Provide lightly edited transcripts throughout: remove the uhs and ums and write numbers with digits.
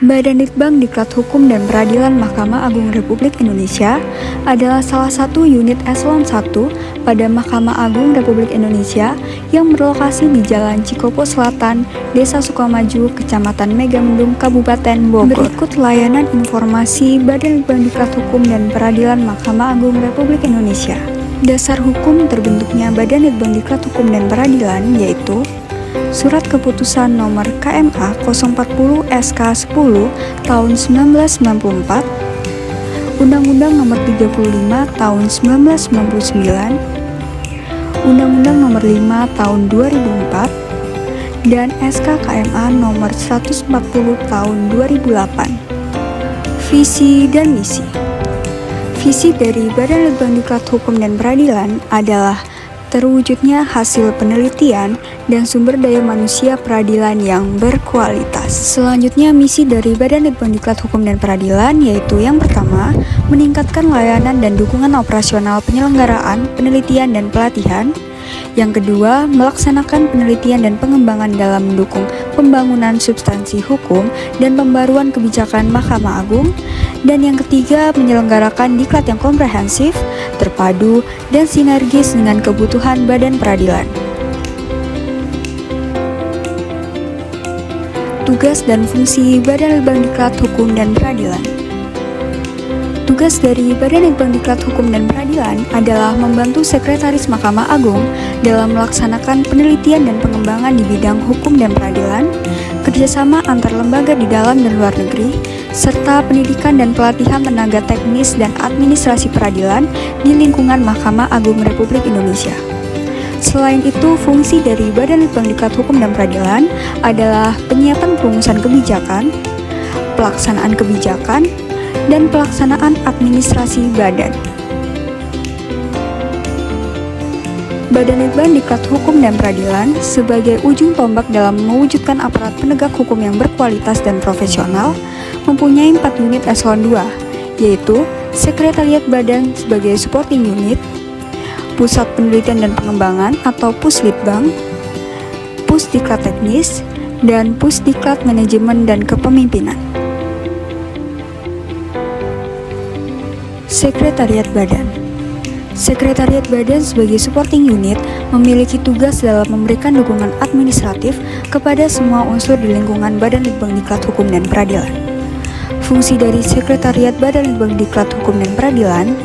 Badan Litbang Diklat Hukum dan Peradilan Mahkamah Agung Republik Indonesia adalah salah satu unit eselon 1 pada Mahkamah Agung Republik Indonesia yang berlokasi di Jalan Cikopo Selatan, Desa Sukamaju, Kecamatan Megamendung, Kabupaten Bogor. Berikut layanan informasi Badan Litbang Diklat Hukum dan Peradilan Mahkamah Agung Republik Indonesia. Dasar hukum terbentuknya Badan Litbang Diklat Hukum dan Peradilan yaitu Surat Keputusan Nomor KMA 040 SK 10 Tahun 1994, Undang-Undang Nomor 35 Tahun 1999, Undang-Undang Nomor 5 Tahun 2004, dan SK KMA Nomor 140 Tahun 2008. Visi dan misi. Visi dari Badan Litbang Diklat Hukum dan Peradilan adalah terwujudnya hasil penelitian dan sumber daya manusia peradilan yang berkualitas. Selanjutnya, misi dari Badan Litbang Diklat Hukum dan Peradilan yaitu yang pertama, meningkatkan layanan dan dukungan operasional penyelenggaraan, penelitian, dan pelatihan. Yang kedua, melaksanakan penelitian dan pengembangan dalam mendukung pembangunan substansi hukum dan pembaruan kebijakan Mahkamah Agung. Dan yang ketiga, menyelenggarakan diklat yang komprehensif, terpadu, dan sinergis dengan kebutuhan badan peradilan. Tugas dan fungsi Badan Litbang Diklat Hukum dan Peradilan. Tugas dari Badan Litbang Diklat Hukum dan Peradilan adalah membantu Sekretaris Mahkamah Agung dalam melaksanakan penelitian dan pengembangan di bidang hukum dan peradilan, kerjasama antar lembaga di dalam dan luar negeri, serta pendidikan dan pelatihan tenaga teknis dan administrasi peradilan di lingkungan Mahkamah Agung Republik Indonesia. Selain itu, fungsi dari Badan Litbang Diklat Hukum dan Peradilan adalah penyiapan perumusan kebijakan, pelaksanaan kebijakan, dan pelaksanaan administrasi badan. Badan Litbang Diklat Hukum dan Peradilan sebagai ujung tombak dalam mewujudkan aparat penegak hukum yang berkualitas dan profesional mempunyai 4 unit eselon 2, yaitu Sekretariat Badan sebagai supporting unit, Pusat Penelitian dan Pengembangan atau Puslitbang, Pusdiklat Teknis, dan Pusdiklat Manajemen dan Kepemimpinan. Sekretariat Badan. Sekretariat Badan sebagai supporting unit memiliki tugas dalam memberikan dukungan administratif kepada semua unsur di lingkungan Badan Litbang Diklat Hukum dan Peradilan. Fungsi dari Sekretariat Badan Litbang Diklat Hukum dan Peradilan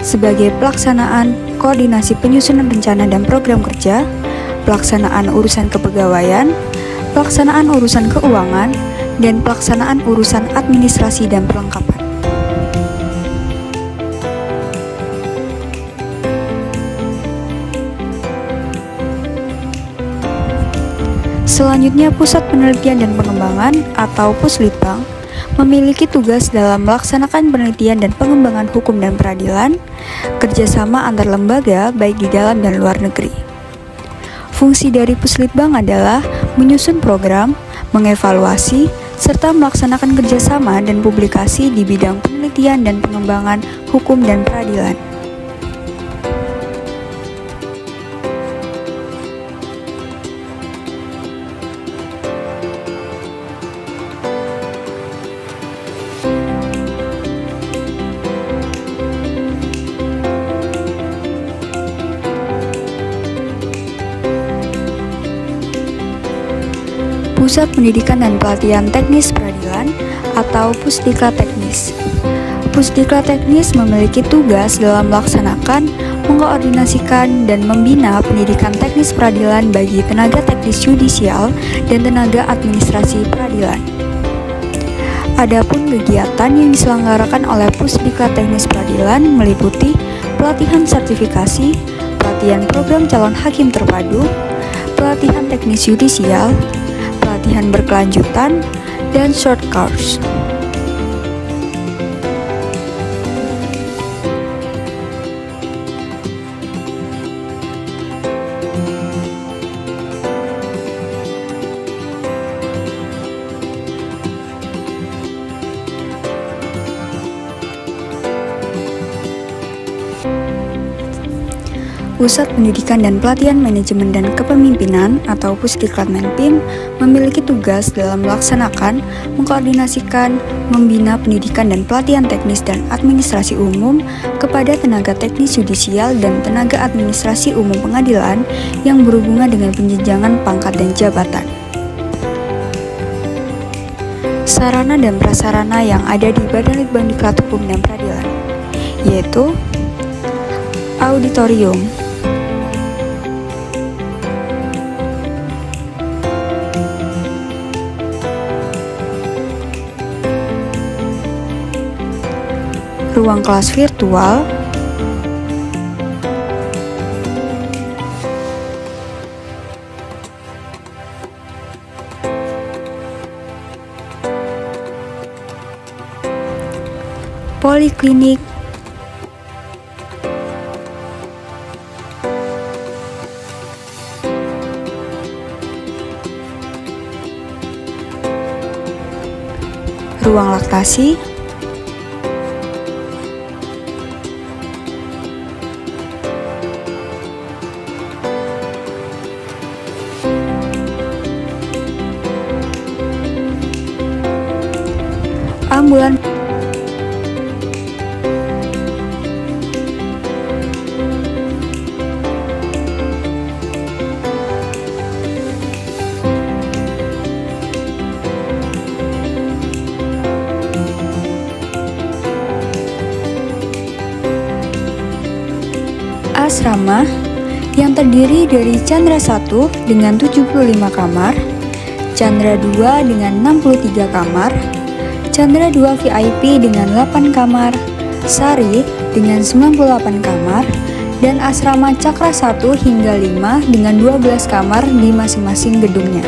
sebagai pelaksanaan koordinasi penyusunan rencana dan program kerja, pelaksanaan urusan kepegawaian, pelaksanaan urusan keuangan, dan pelaksanaan urusan administrasi dan perlengkapan. Selanjutnya, Pusat Penelitian dan Pengembangan atau Puslitbang memiliki tugas dalam melaksanakan penelitian dan pengembangan hukum dan peradilan, kerjasama antar lembaga baik di dalam dan luar negeri. Fungsi dari Puslitbang adalah menyusun program, mengevaluasi, serta melaksanakan kerjasama dan publikasi di bidang penelitian dan pengembangan hukum dan peradilan. Pusat Pendidikan dan Pelatihan Teknis Peradilan atau Pusdiklat Teknis. Pusdiklat Teknis memiliki tugas dalam melaksanakan, mengkoordinasikan, dan membina pendidikan teknis peradilan bagi tenaga teknis yudisial dan tenaga administrasi peradilan. Adapun kegiatan yang diselenggarakan oleh Pusdiklat Teknis Peradilan meliputi pelatihan sertifikasi, pelatihan program calon hakim terpadu, pelatihan teknis yudisial, pelatihan berkelanjutan, dan short course. Pusat Pendidikan dan Pelatihan Manajemen dan Kepemimpinan atau Pusdiklat-Menpim memiliki tugas dalam melaksanakan, mengkoordinasikan, membina pendidikan dan pelatihan teknis dan administrasi umum kepada tenaga teknis yudisial dan tenaga administrasi umum pengadilan yang berhubungan dengan penjenjangan pangkat dan jabatan. Sarana dan prasarana yang ada di Badan Litbang Diklat Hukum dan Peradilan, yaitu auditorium, ruang kelas virtual, poliklinik, ruang laktasi, ambulan, asrama yang terdiri dari Chandra 1 dengan 75 kamar, Chandra 2 dengan 63 kamar, Chandra 2 VIP dengan 8 kamar, Sari dengan 98 kamar, dan asrama Cakra 1 hingga 5 dengan 12 kamar di masing-masing gedungnya.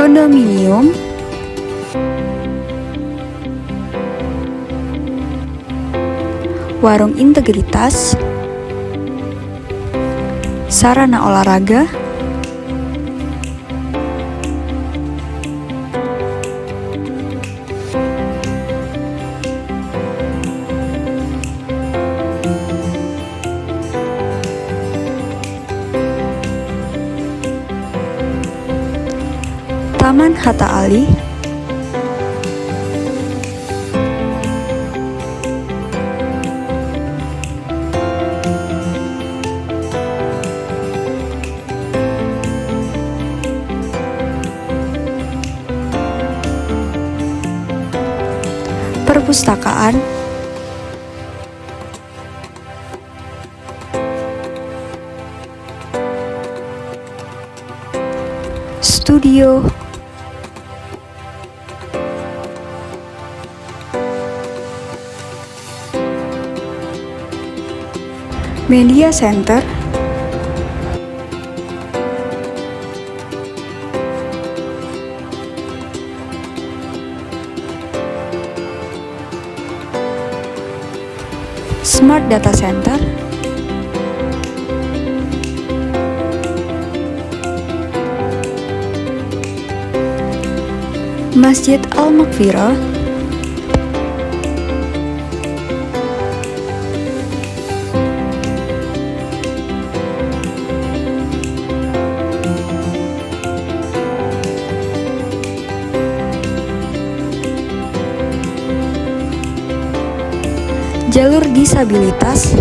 Kondominium, warung integritas, sarana olahraga, Taman Hatta Ali, perpustakaan, studio, media center, smart data center, Masjid Al-Maghfirah, jalur disabilitas,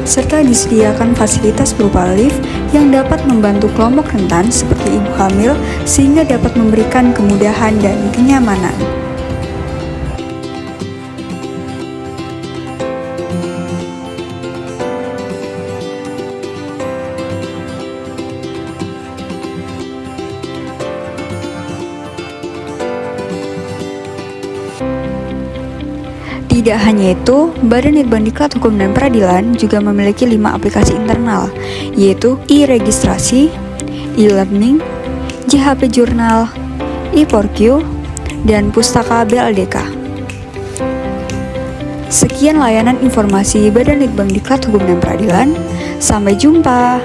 serta disediakan fasilitas berupa lift yang dapat membantu kelompok rentan seperti ibu hamil sehingga dapat memberikan kemudahan dan kenyamanan. Tidak hanya itu, Badan Litbang Diklat Hukum dan Peradilan juga memiliki 5 aplikasi internal, yaitu e-registrasi, e-learning, JHP Jurnal, e-Porq, dan Pustaka BLDK. Sekian layanan informasi Badan Litbang Diklat Hukum dan Peradilan. Sampai jumpa.